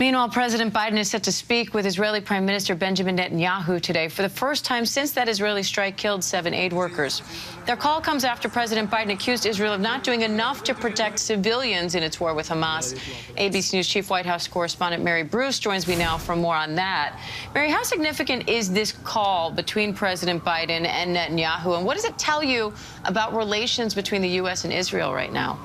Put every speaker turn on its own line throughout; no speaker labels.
Meanwhile, President Biden is set to speak with Israeli Prime Minister Benjamin Netanyahu today for the first time since that Israeli strike killed 7 aid workers. Their call comes after President Biden accused Israel of not doing enough to protect civilians in its war with Hamas. ABC News Chief White House correspondent Mary Bruce joins me now for more on that. Mary, how significant is this call between President Biden and Netanyahu, and what does it tell you about relations between the U.S. and Israel right now?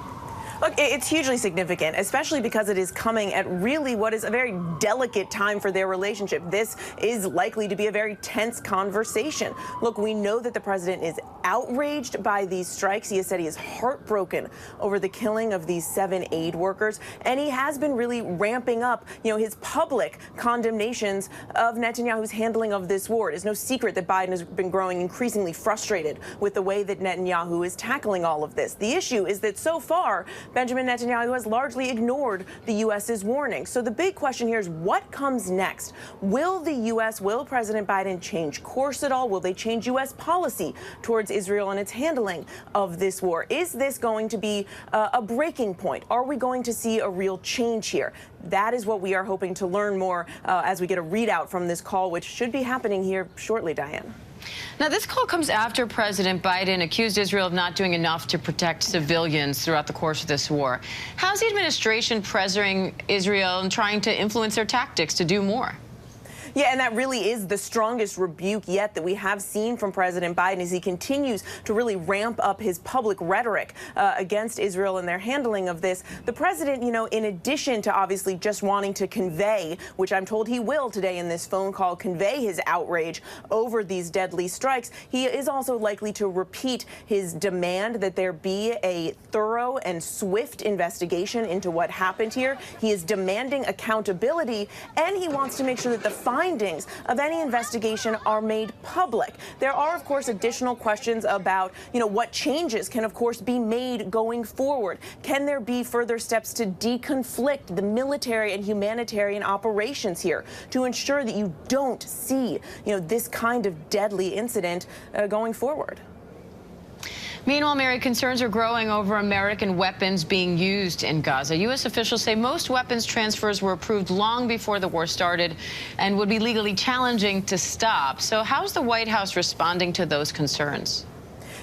Look, it's hugely significant, especially because it is coming at really what is a very delicate time for their relationship. This is likely to be a very tense conversation. Look, we know that the president is outraged by these strikes. He has said he is heartbroken over the killing of these 7 aid workers, and he has been really ramping up, his public condemnations of Netanyahu's handling of this war. It is no secret that Biden has been growing increasingly frustrated with the way that Netanyahu is tackling all of this. The issue is that so far, Benjamin Netanyahu has largely ignored the U.S.'s warning. So the big question here is what comes next? Will President Biden change course at all? Will they change U.S. policy towards Israel and its handling of this war? Is this going to be a breaking point? Are we going to see a real change here? That is what we are hoping to learn more as we get a readout from this call, which should be happening here shortly, Diane.
Now, this call comes after President Biden accused Israel of not doing enough to protect civilians throughout the course of this war. How's the administration pressuring Israel and trying to influence their tactics to do more?
Yeah, and that really is the strongest rebuke yet that we have seen from President Biden as he continues to really ramp up his public rhetoric against Israel and their handling of this. The president, in addition to obviously just wanting to convey, which I'm told he will today in this phone call, convey his outrage over these deadly strikes, he is also likely to repeat his demand that there be a thorough and swift investigation into what happened here. He is demanding accountability, and he wants to make sure that the findings of any investigation are made public. There are, of course, additional questions about, what changes can, of course, be made going forward. Can there be further steps to deconflict the military and humanitarian operations here to ensure that you don't see, this kind of deadly incident going forward?
Meanwhile, Mary, concerns are growing over American weapons being used in Gaza. U.S. officials say most weapons transfers were approved long before the war started and would be legally challenging to stop. So how's the White House responding to those concerns?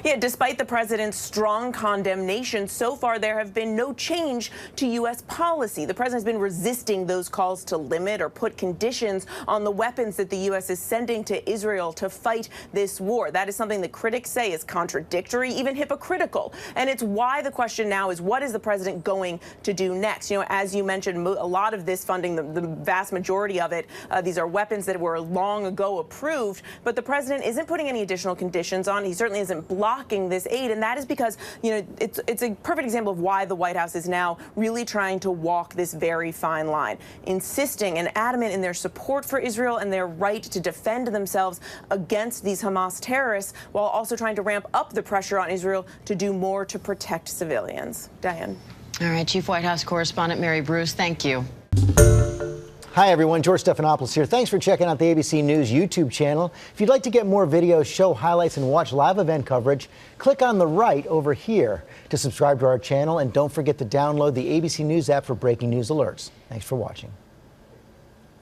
Yeah, despite the president's strong condemnation, so far there have been no change to U.S. policy. The president has been resisting those calls to limit or put conditions on the weapons that the U.S. is sending to Israel to fight this war. That is something that critics say is contradictory, even hypocritical. And it's why the question now is, what is the president going to do next? As you mentioned, a lot of this funding, the vast majority of it, these are weapons that were long ago approved, but the president isn't putting any additional conditions on. He certainly isn't blocking this aid, and that is because, it's a perfect example of why the White House is now really trying to walk this very fine line, insisting and adamant in their support for Israel and their right to defend themselves against these Hamas terrorists, while also trying to ramp up the pressure on Israel to do more to protect civilians. Diane.
All right, Chief White House correspondent Mary Bruce, thank you.
Hi, everyone. George Stephanopoulos here. Thanks for checking out the ABC News YouTube channel. If you'd like to get more videos, show highlights, and watch live event coverage, click on the right over here to subscribe to our channel. And don't forget to download the ABC News app for breaking news alerts. Thanks for watching.